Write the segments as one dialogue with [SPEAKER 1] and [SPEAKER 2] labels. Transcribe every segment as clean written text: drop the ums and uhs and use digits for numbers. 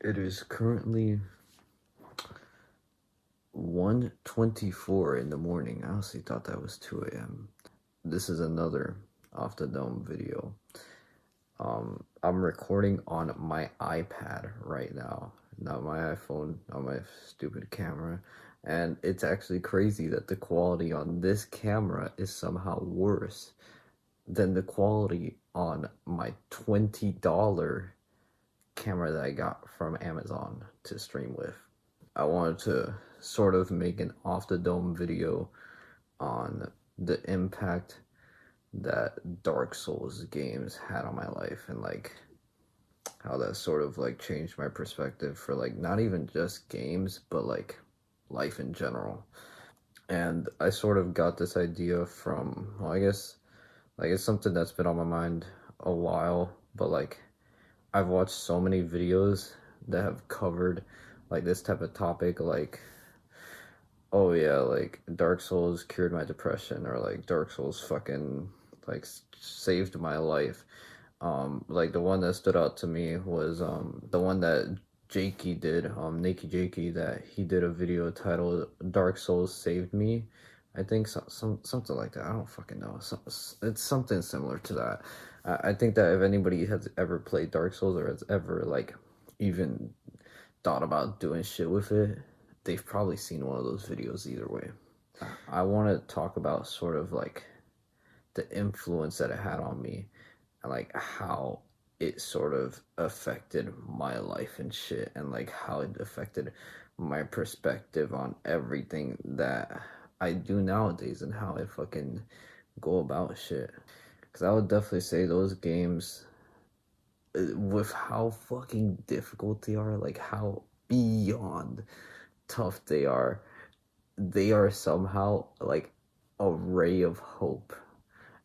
[SPEAKER 1] It is currently 1:24 in the morning. I honestly thought that was 2 a.m. This is another off the dome video. I'm recording on my iPad right now, not my iPhone, not my stupid camera. And it's actually crazy that the quality on this camera is somehow worse than the quality on my $20 camera that I got from Amazon to stream with. I wanted to sort of make an off the dome video on the impact that Dark Souls games had on my life, and like how that sort of like changed my perspective for like not even just games but like life in general. And I sort of got this idea from, well, I guess like it's something that's been on my mind a while, but like I've watched so many videos that have covered like this type of topic, like, oh yeah, like Dark Souls cured my depression, or like Dark Souls fucking like saved my life. Like the one that stood out to me was the one that Jakey did, Nakey Jakey, that he did a video titled "Dark Souls Saved Me." I think something like that. I don't fucking know. It's something similar to that. I think that if anybody has ever played Dark Souls or has ever like even thought about doing shit with it, they've probably seen one of those videos either way. I want to talk about sort of like the influence that it had on me, and like how it sort of affected my life and shit, and like how it affected my perspective on everything that I do nowadays and how I fucking go about shit. Because I would definitely say those games, with how fucking difficult they are, like how beyond tough they are somehow like a ray of hope.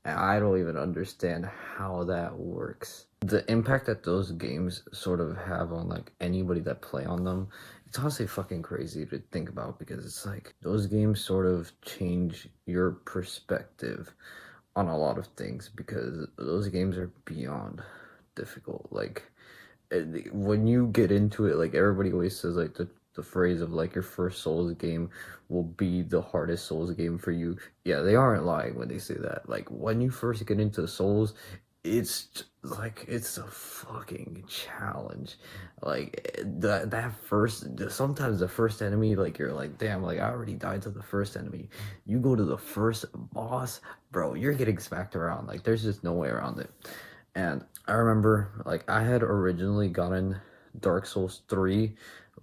[SPEAKER 1] And I don't even understand how that works. The impact that those games sort of have on like anybody that play on them, it's honestly fucking crazy to think about, because it's like those games sort of change your perspective on a lot of things, because those games are beyond difficult. Like when you get into it, like everybody always says like the phrase of like your first Souls game will be the hardest Souls game for you. Yeah, they aren't lying when they say that. Like when you first get into Souls, like it's a fucking challenge. Like that first, sometimes the first enemy, like you're like, damn, like I already died to the first enemy. You go to the first boss, bro, you're getting smacked around. Like there's just no way around it. And I remember like I had originally gotten Dark Souls 3.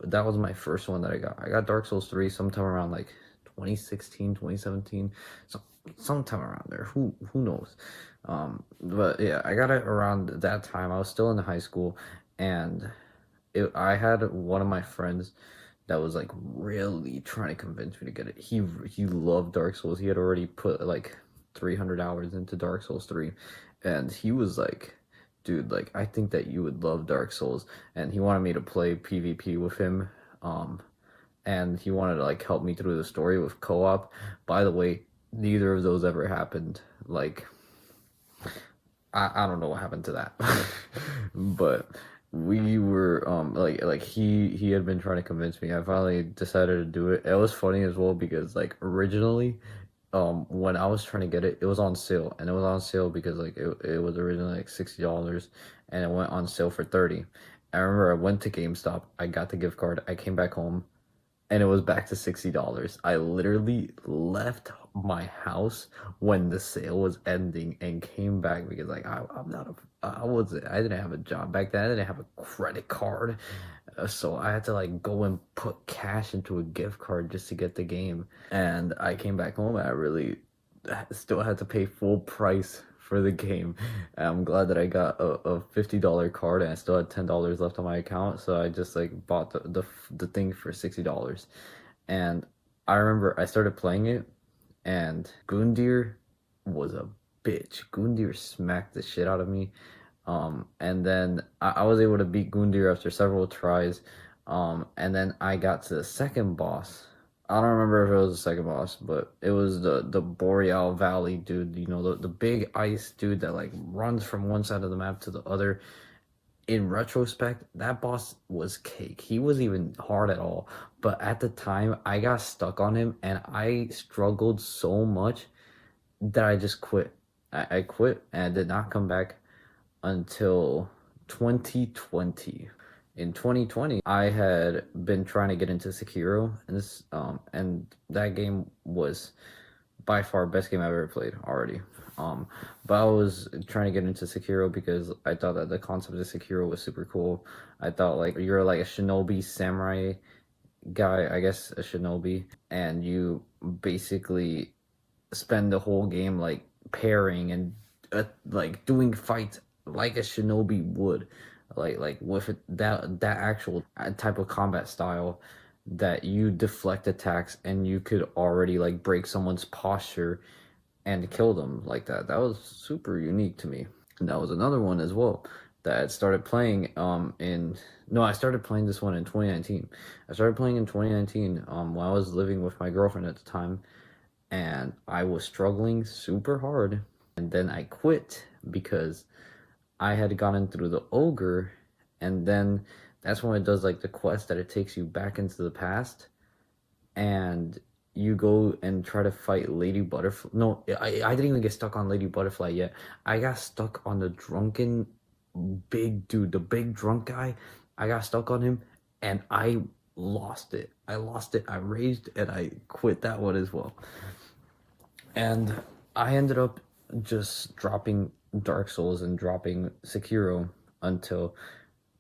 [SPEAKER 1] That was my first one that I got. I got Dark Souls 3 sometime around like 2016, 2017. So sometime around there. Who knows? But yeah, I got it around that time. I was still in high school, and I had one of my friends that was like really trying to convince me to get it. He loved Dark Souls. He had already put like 300 hours into Dark Souls 3, and he was like, dude, like I think that you would love Dark Souls, and he wanted me to play PvP with him. And he wanted to like help me through the story with co-op. By the way, neither of those ever happened. Like I don't know what happened to that. But we were like he had been trying to convince me. I finally decided to do it. It was funny as well because like originally when I was trying to get it, it was on sale, and it was on sale because like it was originally like $60, and it went on sale for 30. I remember I went to GameStop, I got the gift card, I came back home, and it was back to $60. I literally left my house when the sale was ending and came back because like I'm not a I didn't have a job back then. I didn't have a credit card, so I had to like go and put cash into a gift card just to get the game. And I came back home and I really still had to pay full price for the game. And I'm glad that I got a $50 card and I still had $10 left on my account, so I just like bought the thing for $60. And I remember I started playing it, and Gundyr was a bitch. Gundyr smacked the shit out of me. And then I was able to beat Gundyr after several tries. And then I got to the second boss. I don't remember if it was the second boss, but it was the Boreal Valley dude. You know, the big ice dude that like runs from one side of the map to the other. in retrospect, that boss was cake. He wasn't even hard at all. But at the time, I got stuck on him and I struggled so much that I just quit. I quit and I did not come back until 2020. In 2020, I had been trying to get into Sekiro, and that game was by far best game I've ever played already. But I was trying to get into Sekiro because I thought that the concept of Sekiro was super cool. I thought like you're like a shinobi samurai guy, I guess a shinobi, and you basically spend the whole game like pairing and like doing fights like a shinobi would, like with that actual type of combat style that you deflect attacks and you could already like break someone's posture and kill them like that. That was super unique to me. And that was another one as well that I started playing in no, I started playing this one in 2019. I started playing in 2019 while I was living with my girlfriend at the time, and I was struggling super hard. And then I quit because I had gotten through the ogre, and then that's when it does like the quest that it takes you back into the past, and you go and try to fight Lady Butterfly. No, I didn't even get stuck on Lady Butterfly yet. I got stuck on the drunken big dude, the big drunk guy. I got stuck on him and I lost it. I lost it. I raged and I quit that one as well. And I ended up just dropping Dark Souls and dropping Sekiro until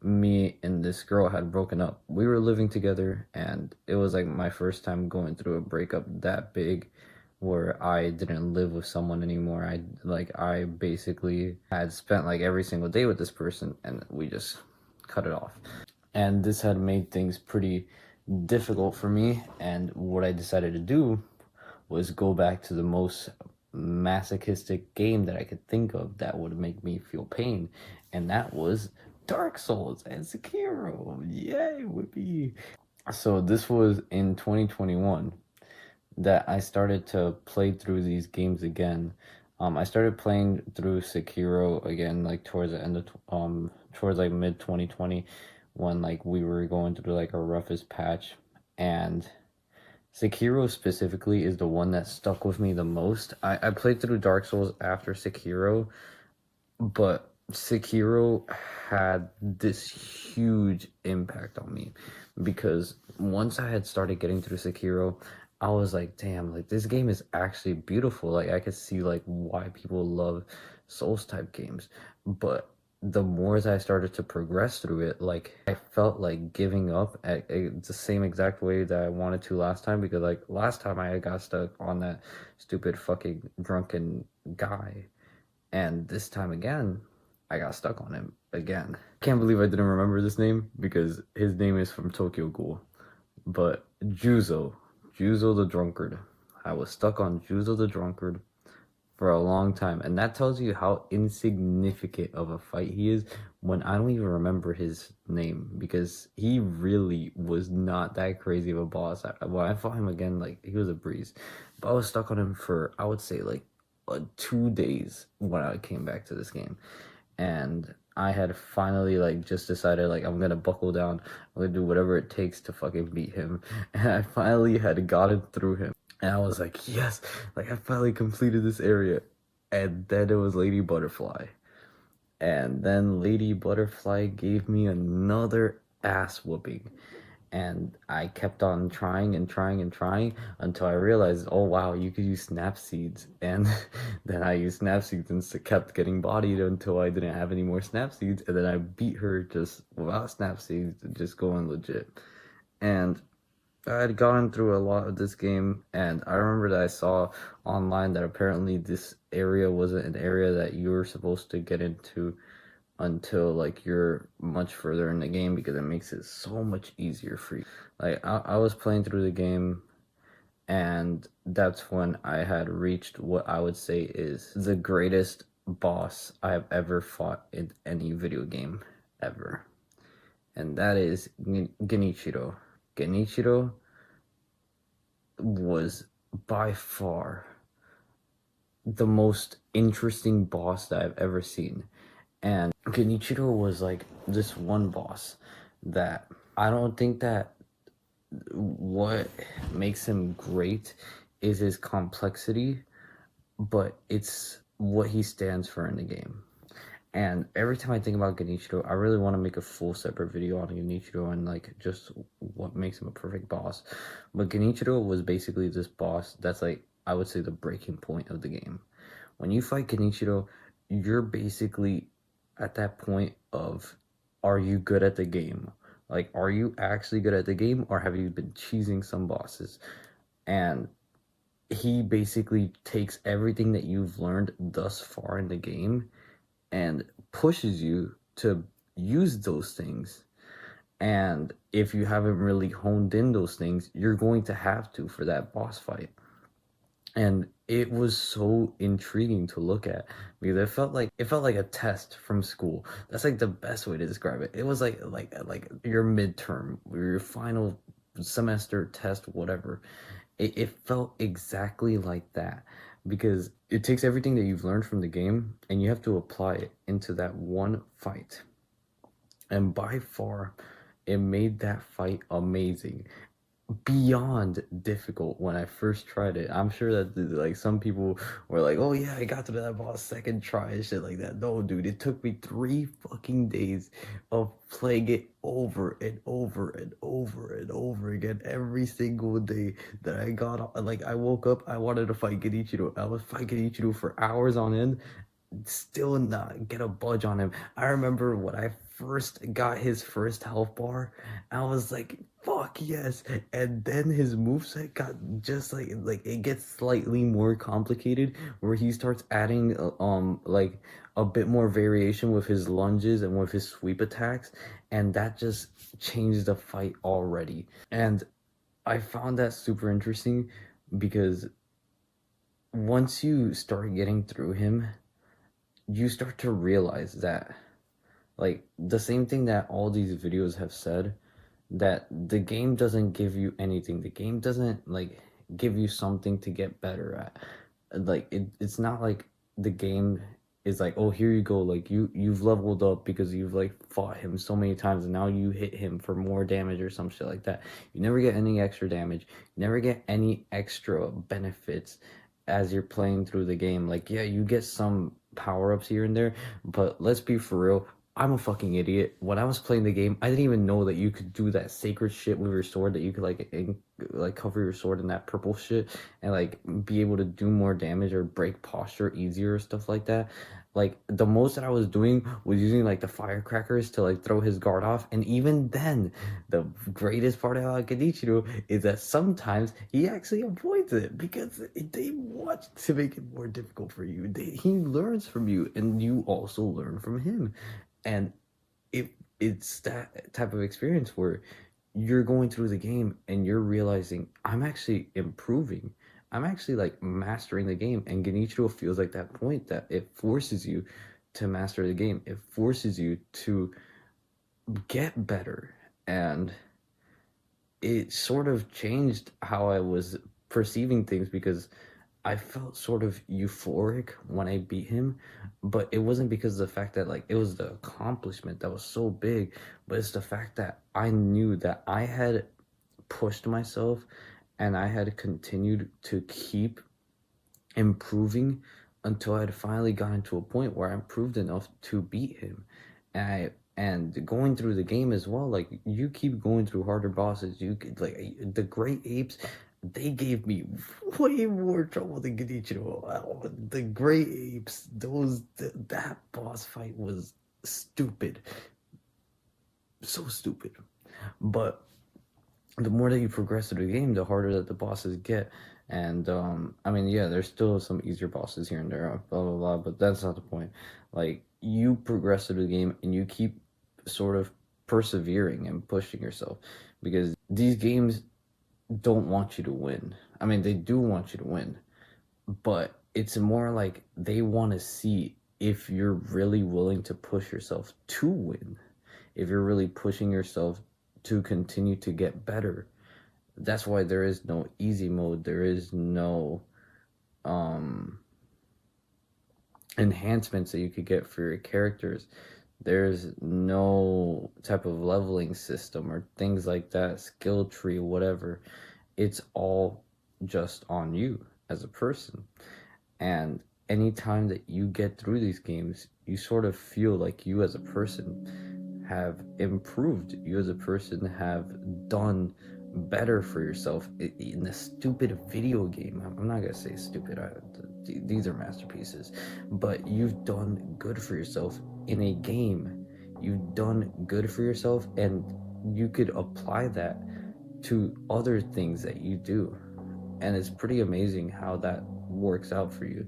[SPEAKER 1] me and this girl had broken up. We were living together, and it was like my first time going through a breakup that big where I didn't live with someone anymore. I basically had spent like every single day with this person and we just cut it off. And this had made things pretty difficult for me, and what I decided to do was go back to the most masochistic game that I could think of that would make me feel pain, and that was Dark Souls and Sekiro. Yay, whippy. So this was in 2021 that I started to play through these games again. I started playing through Sekiro again, like towards the end of towards like mid 2020, when like we were going through like our roughest patch, and Sekiro specifically is the one that stuck with me the most. I played through Dark Souls after Sekiro, but Sekiro had this huge impact on me because once I had started getting through Sekiro, I was like, damn, like this game is actually beautiful. Like I could see like why people love Souls type games. But the more as I started to progress through it, like I felt like giving up at the same exact way that I wanted to last time, because like last time I got stuck on that stupid fucking drunken guy, and this time again I got stuck on him again. Can't believe I didn't remember this name because his name is from Tokyo Ghoul. But Juzo the Drunkard. I was stuck on Juzo the Drunkard for a long time, and that tells you how insignificant of a fight he is when I don't even remember his name, because he really was not that crazy of a boss. When I fought him again, like he was a breeze, but I was stuck on him for, I would say, like 2 days when I came back to this game, and I had finally like just decided like I'm gonna buckle down. I'm gonna do whatever it takes to fucking beat him. And I finally had gotten through him. And I was like, yes, like I finally completed this area. And then it was Lady Butterfly. And then Lady Butterfly gave me another ass whooping. And I kept on trying and trying and trying until I realized, oh wow, you could use snap seeds. And then I used snap seeds and kept getting bodied until I didn't have any more snap seeds. And then I beat her just without snap seeds, just going legit. And I had gotten through a lot of this game, and I remember that I saw online that apparently this area wasn't an area that you were supposed to get into until like you're much further in the game, because it makes it so much easier for you. Like I was playing through the game, and that's when I had reached what I would say is the greatest boss I have ever fought in any video game ever, and that is Genichiro. Genichiro was by far the most interesting boss that I've ever seen. And Genichiro was like this one boss that I don't think that what makes him great is his complexity, but it's what he stands for in the game. And every time I think about Genichiro, I really want to make a full separate video on Genichiro and like just what makes him a perfect boss. But Genichiro was basically this boss that's like, I would say, the breaking point of the game. When you fight Genichiro, you're basically at that point of, are you good at the game? Like, are you actually good at the game, or have you been cheesing some bosses? And he basically takes everything that you've learned thus far in the game and pushes you to use those things. And if you haven't really honed in those things, you're going to have to for that boss fight. And it was so intriguing to look at because it felt like a test from school. That's like the best way to describe it. It was like your midterm or your final semester test, whatever. It felt exactly like that because it takes everything that you've learned from the game and you have to apply it into that one fight. And by far, it made that fight amazing, beyond difficult when I first tried it. I'm sure that like some people were like, "Oh yeah, I got to that boss second try and shit like that." No, dude, it took me 3 fucking days of playing it over and over and over and over again every single day that I got. Like I woke up, I wanted to fight Genichiro. I was fighting Genichiro for hours on end, still not get a budge on him. I remember when I first got his first health bar, I was like, fuck yes. And then his moveset got just like it gets slightly more complicated where he starts adding like a bit more variation with his lunges and with his sweep attacks, and that just changed the fight already. And I found that super interesting because once you start getting through him, you start to realize that, like, the same thing that all these videos have said, that the game doesn't give you anything. The game doesn't like give you something to get better at. Like it's not like the game is like, oh, here you go, like you've leveled up because you've like fought him so many times and now you hit him for more damage or some shit like that. You never get any extra damage. You never get any extra benefits as you're playing through the game. Like, yeah, you get some power-ups here and there, but let's be for real, I'm a fucking idiot. When I was playing the game, I didn't even know that you could do that sacred shit with your sword, that you could like cover your sword in that purple shit and like be able to do more damage or break posture easier or stuff like that. Like the most that I was doing was using like the firecrackers to like throw his guard off, and even then, the greatest part about Genichiro is that sometimes he actually avoids it because they want to make it more difficult for you. He learns from you, and you also learn from him, and it's that type of experience where you're going through the game and you're realizing I'm actually improving. I'm actually like mastering the game, and Genichiro feels like that point that it forces you to master the game. It forces you to get better, and it sort of changed how I was perceiving things because I felt sort of euphoric when I beat him, but it wasn't because of the fact that like it was the accomplishment that was so big, but it's the fact that I knew that I had pushed myself and I had continued to keep improving until I had finally gotten to a point where I improved enough to beat him. And going through the game as well, like you keep going through harder bosses. You could like the Great Apes, they gave me way more trouble than Genichiro. The Great Apes, that boss fight was stupid, so stupid. But the more that you progress through the game, the harder that the bosses get. And I mean, yeah, there's still some easier bosses here and there, blah blah blah. But that's not the point. Like you progress through the game and you keep sort of persevering and pushing yourself because these games don't want you to win. I mean, they do want you to win, but it's more like they want to see if you're really willing to push yourself to win, if you're really pushing yourself to continue to get better. That's why there is no easy mode. There is no um enhancements that you could get for your characters. There's no type of leveling system or things like that, skill tree, whatever. It's all just on you as a person. And anytime that you get through these games, you sort of feel like you as a person have improved. You as a person have done better for yourself in a stupid video game. I'm not gonna say stupid. These are masterpieces, but you've done good for yourself in a game. You've done good for yourself, and you could apply that to other things that you do, and it's pretty amazing how that works out for you.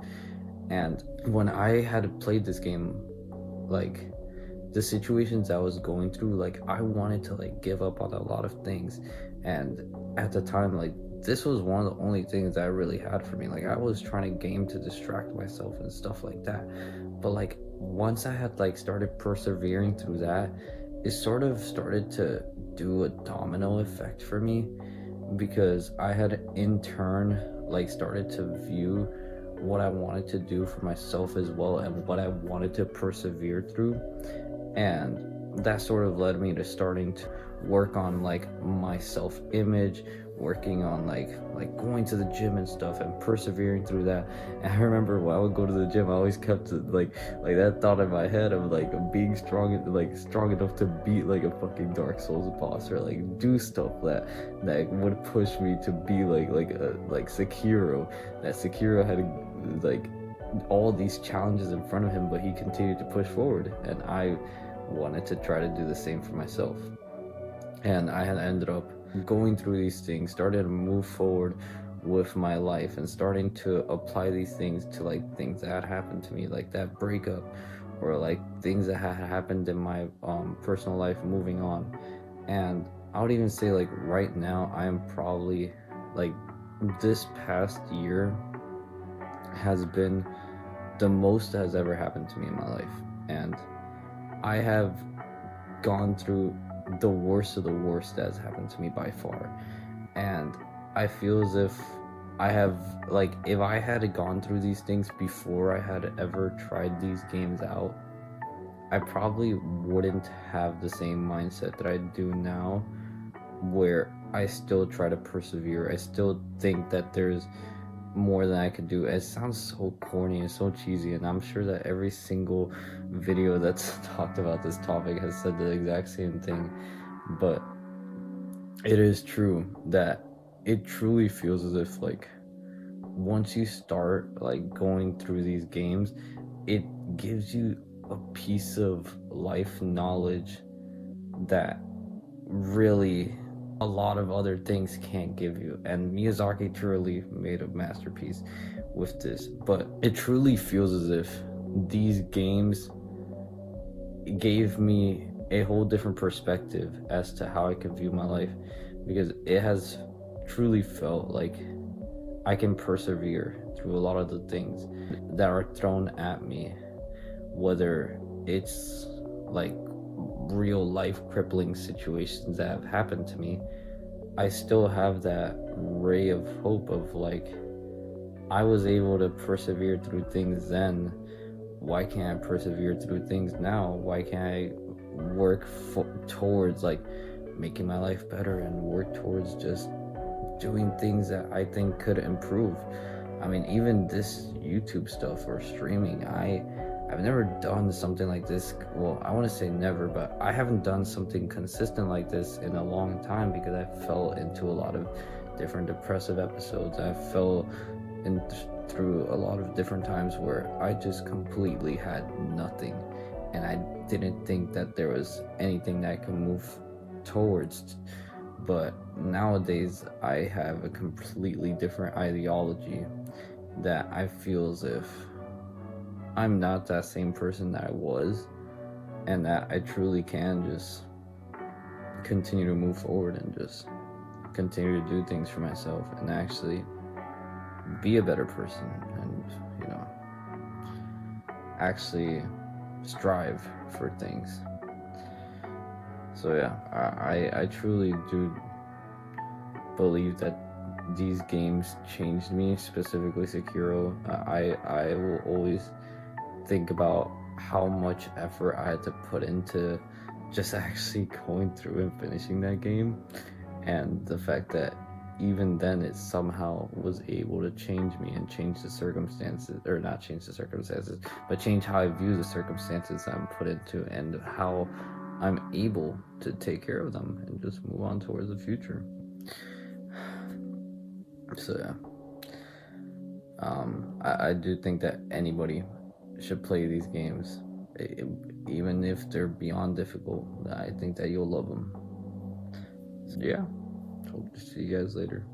[SPEAKER 1] And when I had played this game, like, the situations I was going through, like, I wanted to like give up on a lot of things. And at the time, like, this was one of the only things I really had for me. Like, I was trying to game to distract myself and stuff like that. But like, once I had like started persevering through that, it sort of started to do a domino effect for me, because I had in turn like started to view what I wanted to do for myself as well, and what I wanted to persevere through. And that sort of led me to starting to work on like my self-image, working on like going to the gym and stuff, and persevering through that. And I remember when I would go to the gym, I always kept like that thought in my head of like being strong enough to beat like a fucking Dark Souls boss, or like do stuff that would push me to be like Sekiro. That Sekiro had like all these challenges in front of him, but he continued to push forward, and I wanted to try to do the same for myself. And I had ended up going through these things, started to move forward with my life, and starting to apply these things to like things that had happened to me, like that breakup, or like things that had happened in my personal life, moving on. And I would even say like right now, I am probably like, this past year has been the most that has ever happened to me in my life. And I have gone through the worst of the worst that has happened to me by far. And I feel as if I have, like, if I had gone through these things before I had ever tried these games out, I probably wouldn't have the same mindset that I do now, where I still try to persevere. I still think that there's more than I could do. It sounds so corny and so cheesy, and I'm sure that every single video that's talked about this topic has said the exact same thing, but it is true that it truly feels as if like once you start like going through these games, it gives you a piece of life knowledge that really a lot of other things can't give you. And Miyazaki truly made a masterpiece with this, but it truly feels as if these games gave me a whole different perspective as to how I can view my life, because it has truly felt like I can persevere through a lot of the things that are thrown at me, whether it's like real life crippling situations that have happened to me. I still have that ray of hope of like, I was able to persevere through things then. Why can't I persevere through things now? Why can't I work towards like making my life better, and work towards just doing things that I think could improve? I mean, even this YouTube stuff or streaming, I've never done something like this. Well, I want to say never, but I haven't done something consistent like this in a long time, because I fell into a lot of different depressive episodes. I fell in through a lot of different times where I just completely had nothing, and I didn't think that there was anything that I could move towards. But nowadays I have a completely different ideology, that I feel as if I'm not that same person that I was, and that I truly can just continue to move forward and just continue to do things for myself, and actually be a better person, and actually strive for things. So yeah, I truly do believe that these games changed me, specifically Sekiro. I will always think about how much effort I had to put into just actually going through and finishing that game, and the fact that even then it somehow was able to change me and change the circumstances, or not change the circumstances, but change how I view the circumstances I'm put into and how I'm able to take care of them and just move on towards the future. So yeah, I do think that anybody should play these games, even if they're beyond difficult. I think that you'll love them. So yeah, hope to see you guys later.